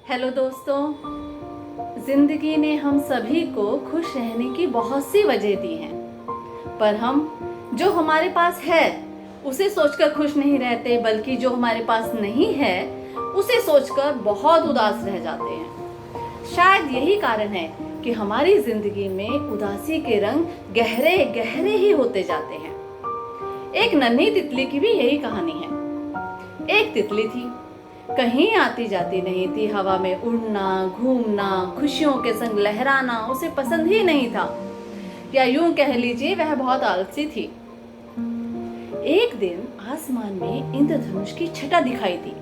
Hello दोस्तों, जिंदगी ने हम सभी को खुश रहने की बहुत सी वजह दी हैं, पर हम जो हमारे पास है उसे सोचकर खुश नहीं रहते, बल्कि जो हमारे पास नहीं है उसे सोचकर बहुत उदास रह जाते हैं। शायद यही कारण है कि हमारी जिंदगी में उदासी के रंग गहरे गहरे ही होते जाते हैं। एक नन्ही तितली की भी यही कहानी है। एक तितली थी, कहीं आती जाती नहीं थी। हवा में उड़ना, घूमना, खुशियों के संग लहराना उसे पसंद ही नहीं था, या यूं कह लीजिए वह बहुत आलसी थी। एक दिन आसमान में इंद्रधनुष की छटा दिखाई दी।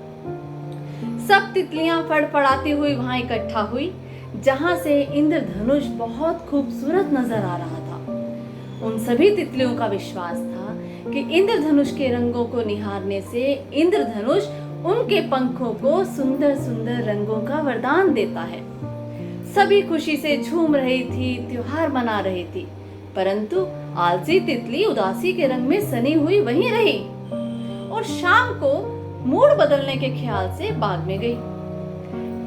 सब तितलियां फड़फड़ाती हुई वहां इकट्ठा हुई, जहां से इंद्रधनुष बहुत खूबसूरत नजर आ रहा था। उन सभी तितलियों का विश्वास था कि इंद्रधनुष के रंगों को निहारने से इंद्रधनुष उनके पंखों को सुंदर सुंदर रंगों का वरदान देता है। सभी खुशी से झूम रही थी, त्योहार मना रही थी, परंतु आलसी तितली उदासी के रंग में सनी हुई वहीं रही और शाम को मूड बदलने के ख्याल से बाग में गई।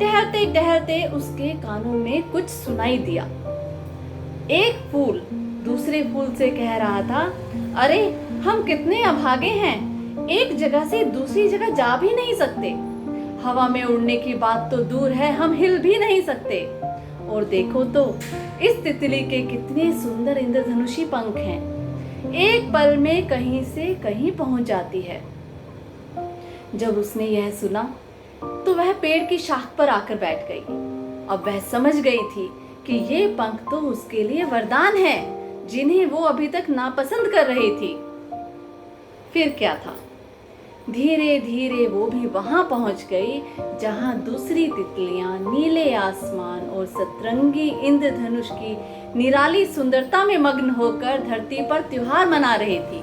टहलते टहलते उसके कानों में कुछ सुनाई दिया। एक फूल दूसरे फूल से कह रहा था, अरे हम कितने अभागे हैं, एक जगह से दूसरी जगह जा भी नहीं सकते। हवा में उड़ने की बात तो दूर है, हम हिल भी नहीं सकते। और देखो तो इस तितली के कितने सुंदर इंद्रधनुषी पंख हैं, एक पल में कहीं से कहीं पहुंच जाती है। जब उसने यह सुना तो वह पेड़ की शाख पर आकर बैठ गई। अब वह समझ गई थी कि ये पंख तो उसके लिए वरदान है, जिन्हें वो अभी तक नापसंद कर रही थी। फिर क्या था, धीरे धीरे वो भी वहां पहुंच गई जहां दूसरी तितलियां नीले आसमान और सतरंगी इंद्रधनुष की निराली सुंदरता में मग्न होकर धरती पर त्योहार मना रही थी।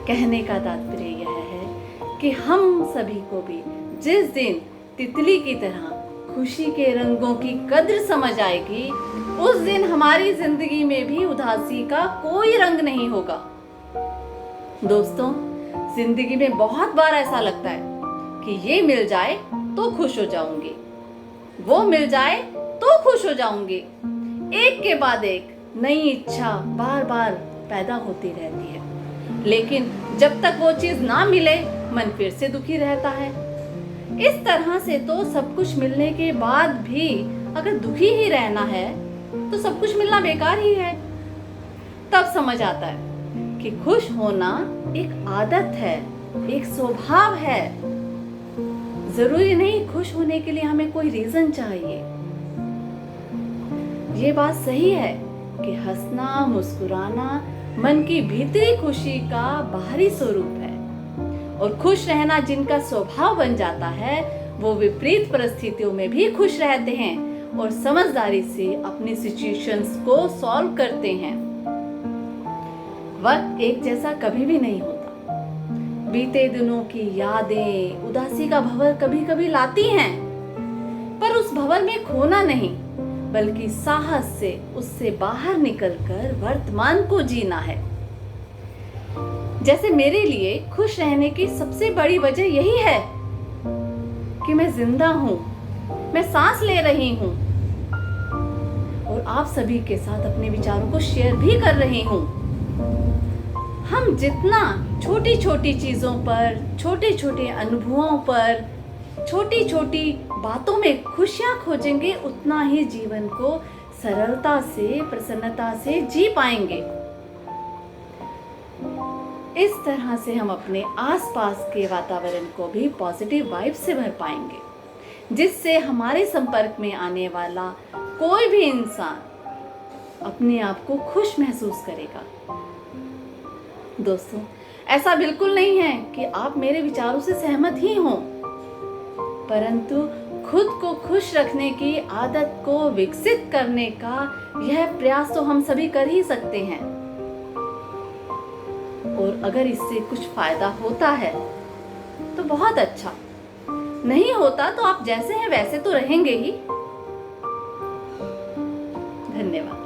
कहने का तात्पर्य यह है कि हम सभी को भी जिस दिन तितली की तरह खुशी के रंगों की कद्र समझ आएगी, उस दिन हमारी जिंदगी में भी उदासी का कोई रंग नहीं होगा। दोस्तों, जिंदगी में बहुत बार ऐसा लगता है कि ये मिल जाए तो खुश हो जाऊंगी, वो मिल जाए तो खुश हो जाऊंगी। एक के बाद एक नई इच्छा बार बार पैदा होती रहती है, लेकिन जब तक वो चीज ना मिले मन फिर से दुखी रहता है। इस तरह से तो सब कुछ मिलने के बाद भी अगर दुखी ही रहना है तो सब कुछ मिलना बेकार ही है। तब समझ आता है कि खुश होना एक आदत है, एक स्वभाव है। जरूरी नहीं खुश होने के लिए हमें कोई रीजन चाहिए। ये बात सही है कि हंसना, मुस्कुराना मन की भीतरी खुशी का बाहरी स्वरूप है, और खुश रहना जिनका स्वभाव बन जाता है वो विपरीत परिस्थितियों में भी खुश रहते हैं और समझदारी से अपनी सिचुएशंस को सॉल्व करते हैं। वक्त एक जैसा कभी भी नहीं होता। बीते दिनों की यादें उदासी का भंवर कभी कभी लाती हैं, पर उस भंवर में खोना नहीं, बल्कि साहस से उससे बाहर निकलकर वर्तमान को जीना है। जैसे मेरे लिए खुश रहने की सबसे बड़ी वजह यही है कि मैं जिंदा हूं, मैं सांस ले रही हूं और आप सभी के साथ अपने विचारों को शेयर भी कर रही हूं। हम जितना छोटी छोटी चीजों पर, छोटे छोटे अनुभवों पर, छोटी छोटी बातों में खुशियां खोजेंगे, उतना ही जीवन को सरलता से, प्रसन्नता से जी पाएंगे। इस तरह से हम अपने आसपास के वातावरण को भी पॉजिटिव वाइब से भर पाएंगे, जिससे हमारे संपर्क में आने वाला कोई भी इंसान अपने आप को खुश महसूस करेगा। दोस्तों, ऐसा बिल्कुल नहीं है कि आप मेरे विचारों से सहमत ही हों, परंतु खुद को खुश रखने की आदत को विकसित करने का यह प्रयास तो हम सभी कर ही सकते हैं। और अगर इससे कुछ फायदा होता है तो बहुत अच्छा, नहीं होता तो आप जैसे हैं वैसे तो रहेंगे ही। धन्यवाद।